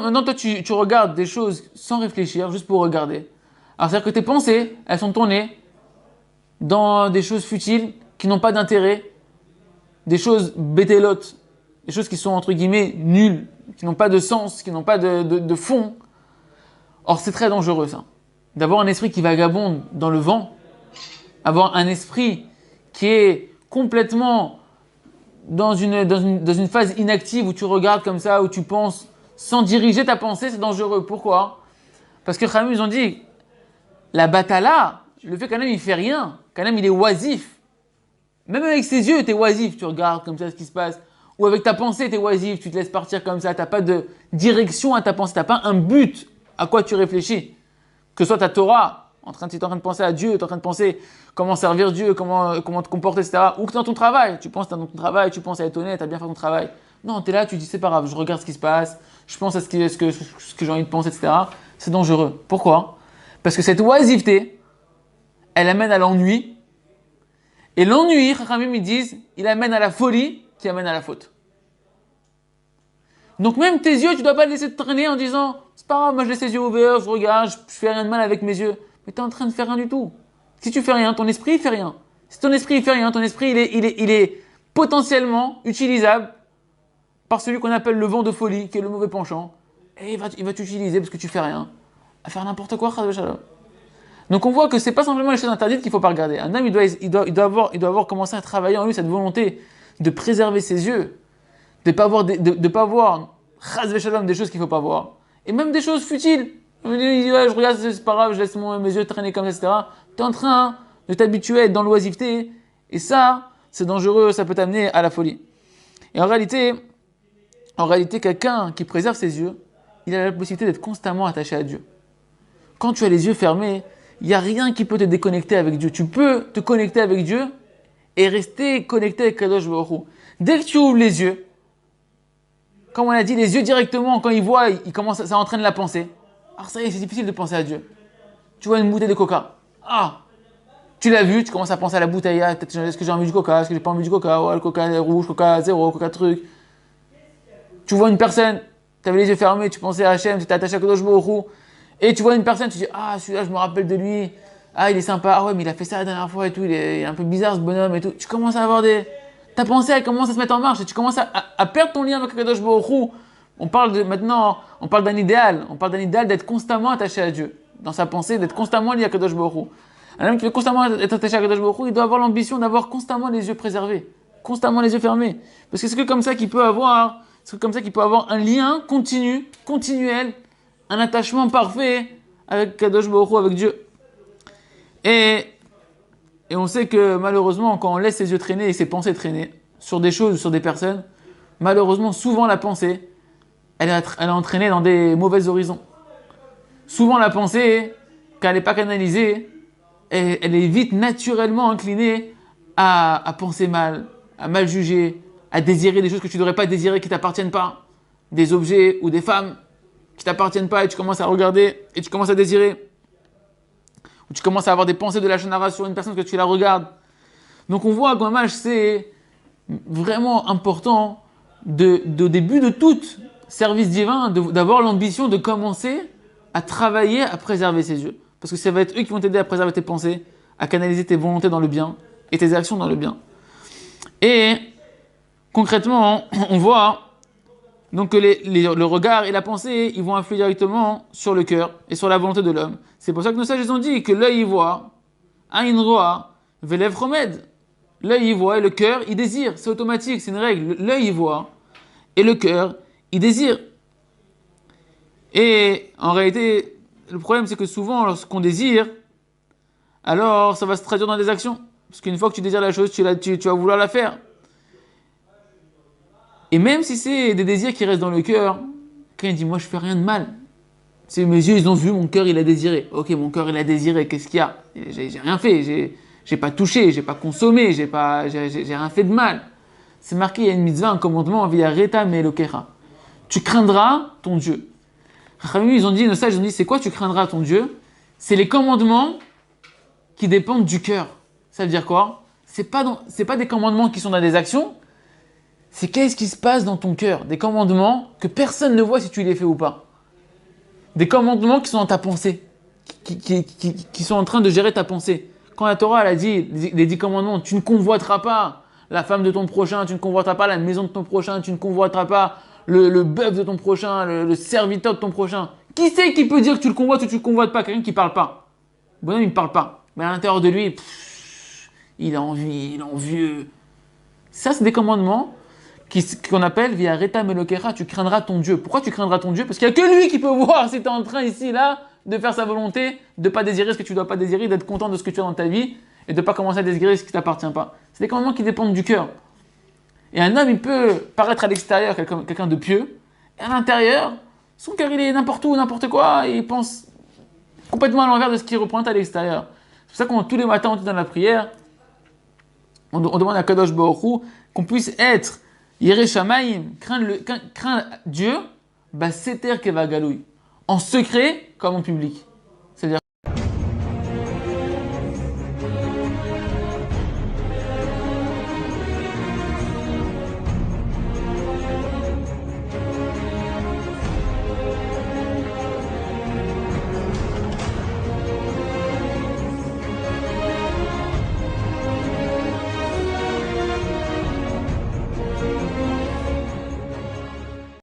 maintenant toi, tu regardes des choses sans réfléchir, juste pour regarder. Alors, c'est-à-dire que tes pensées, elles sont tournées dans des choses futiles, qui n'ont pas d'intérêt, des choses bétélotes, des choses qui sont, entre guillemets, nulles, qui n'ont pas de sens, qui n'ont pas de fond. Or, c'est très dangereux, ça. D'avoir un esprit qui vagabonde dans le vent, avoir un esprit qui est complètement dans une phase inactive où tu regardes comme ça, où tu penses sans diriger ta pensée, c'est dangereux. Pourquoi? Parce que Khamim, ils ont dit, la batala, le fait qu'un homme il fait rien, qu'un homme il est oisif, même avec ses yeux, tu es oisif, tu regardes comme ça ce qui se passe, ou avec ta pensée, tu es oisif, tu te laisses partir comme ça, tu n'as pas de direction à ta pensée, tu n'as pas un but à quoi tu réfléchis. Que ce soit ta Torah, tu es en train de penser à Dieu, tu es en train de penser comment servir Dieu, comment te comporter, etc. Ou que dans ton travail, tu penses dans ton travail, tu penses à être honnête, à bien faire ton travail. Non, tu es là, tu dis c'est pas grave, je regarde ce qui se passe, je pense à ce que j'ai envie de penser, etc. C'est dangereux. Pourquoi? Parce que cette oisiveté, elle amène à l'ennui. Et l'ennui, Chachamim, ils disent, il amène à la folie qui amène à la faute. Donc même tes yeux, tu dois pas les laisser te traîner en disant, c'est pas grave, moi je laisse les yeux ouverts, je regarde, je fais rien de mal avec mes yeux. Mais tu es en train de faire rien du tout. Si tu fais rien, ton esprit il fait rien. Si ton esprit il fait rien, ton esprit il est potentiellement utilisable par celui qu'on appelle le vent de folie, qui est le mauvais penchant. Et il va t'utiliser parce que tu fais rien. À faire n'importe quoi, Chas v'Shalom. Donc on voit que c'est pas simplement les choses interdites qu'il faut pas regarder. Un homme, il doit avoir commencé à travailler en lui cette volonté de préserver ses yeux, de pas voir Chas v'Shalom, des choses qu'il faut pas voir, et même des choses futiles. Il dit, ouais, je regarde, c'est pas grave, je laisse mes yeux traîner comme ça, etc. Tu es en train de t'habituer à être dans l'oisiveté, et ça, c'est dangereux, ça peut t'amener à la folie. Et en réalité, quelqu'un qui préserve ses yeux, il a la possibilité d'être constamment attaché à Dieu. Quand tu as les yeux fermés, il n'y a rien qui peut te déconnecter avec Dieu. Tu peux te connecter avec Dieu et rester connecté avec Kadosh Baruch Hu. Dès que tu ouvres les yeux, comme on a dit, les yeux directement, quand ils voient, ça entraîne la pensée. Alors ça y est, c'est difficile de penser à Dieu. Tu vois une bouteille de coca. Ah, tu l'as vu, tu commences à penser à la bouteille. Ah, peut-être, est-ce que j'ai envie du coca? Est-ce que j'ai pas envie du coca? Ouais, le coca est rouge, coca zéro, coca truc. Tu vois une personne, tu avais les yeux fermés, tu pensais à Hachem, tu t'es attaché à Kadosh Baruch Hu. Et tu vois une personne, tu dis, ah, celui-là, je me rappelle de lui. Ah, il est sympa. Ah ouais, mais il a fait ça la dernière fois et tout. Il est un peu bizarre, ce bonhomme et tout. Tu commences à avoir ta pensée, elle commence à se mettre en marche et tu commences à perdre ton lien avec Kadosh Baruch Hu. Maintenant, on parle d'un idéal. On parle d'un idéal d'être constamment attaché à Dieu. Dans sa pensée, d'être constamment lié à Kadosh Baruch Hu. Un homme qui veut constamment être attaché à Kadosh Baruch Hu, il doit avoir l'ambition d'avoir constamment les yeux préservés. Constamment les yeux fermés. Parce que c'est que comme ça qu'il peut avoir un lien continu, continuel, un attachement parfait avec Kadosh Baruch Hu, avec Dieu. Et on sait que malheureusement, quand on laisse ses yeux traîner et ses pensées traîner sur des choses ou sur des personnes, malheureusement, souvent la pensée, elle est entraînée dans des mauvais horizons. Souvent la pensée, quand elle n'est pas canalisée, elle est vite naturellement inclinée à penser mal, à mal juger, à désirer des choses que tu ne devrais pas désirer, qui ne t'appartiennent pas, des objets ou des femmes qui ne t'appartiennent pas et tu commences à regarder et tu commences à désirer. Ou tu commences à avoir des pensées de la shonara sur une personne que tu la regardes. Donc on voit qu'en match, c'est vraiment important au début de tout service divin d'avoir l'ambition de commencer à travailler à préserver ses yeux. Parce que ça va être eux qui vont t'aider à préserver tes pensées, à canaliser tes volontés dans le bien et tes actions dans le bien. Et concrètement, on voit donc que le regard et la pensée, ils vont influer directement sur le cœur et sur la volonté de l'homme. C'est pour ça que nos sages ont dit que l'œil y voit, Aïn roa, Velev chomed. L'œil y voit et le cœur il désire. C'est automatique, c'est une règle. L'œil y voit et le cœur il désire. Et en réalité, le problème c'est que souvent, lorsqu'on désire, alors ça va se traduire dans des actions. Parce qu'une fois que tu désires la chose, tu vas vouloir la faire. Et même si c'est des désirs qui restent dans le cœur, quand il dit moi je fais rien de mal, c'est mes yeux ils ont vu, mon cœur il a désiré. Ok, mon cœur il a désiré, qu'est-ce qu'il y a? J'ai rien fait, j'ai pas touché, j'ai pas consommé, j'ai rien fait de mal. C'est marqué, il y a une mitzvah, un commandement, via reta me elokecha. Tu craindras ton Dieu. Ils ont dit, nos sages ils ont dit, c'est quoi tu craindras ton Dieu? C'est les commandements qui dépendent du cœur. Ça veut dire quoi? C'est pas des commandements qui sont dans des actions, c'est qu'est-ce qui se passe dans ton cœur. Des commandements que personne ne voit si tu les fais ou pas. des commandements qui sont dans ta pensée, qui sont en train de gérer ta pensée. Quand la Torah elle a dit les 10 commandements, tu ne convoiteras pas la femme de ton prochain, tu ne convoiteras pas la maison de ton prochain, tu ne convoiteras pas le bœuf de ton prochain, le serviteur de ton prochain. Qui c'est qui peut dire que tu le convoites ou tu le convoites pas? Quelqu'un qui parle pas. Le bonhomme il ne parle pas. Mais à l'intérieur de lui, il a envie, il est envieux. Ça, c'est des commandements qu'on appelle via Reta Melokera, tu craindras ton Dieu. Pourquoi tu craindras ton Dieu? Parce qu'il n'y a que lui qui peut voir si tu es en train ici, là, de faire sa volonté, de ne pas désirer ce que tu ne dois pas désirer, d'être content de ce que tu as dans ta vie et de ne pas commencer à désirer ce qui ne t'appartient pas. C'est des commandements qui dépendent du cœur. Et un homme, il peut paraître à l'extérieur quelqu'un de pieux, et à l'intérieur, son cœur, il est n'importe où, n'importe quoi, et il pense complètement à l'envers de ce qu'il représente à l'extérieur. C'est pour ça qu'on tous les matins, on dit dans la prière, on demande à Kadosh Baruch Hu qu'on puisse être Yireh Shamayim, craindre Dieu, Seter Keva Galoui, en secret comme en public. C'est-à-dire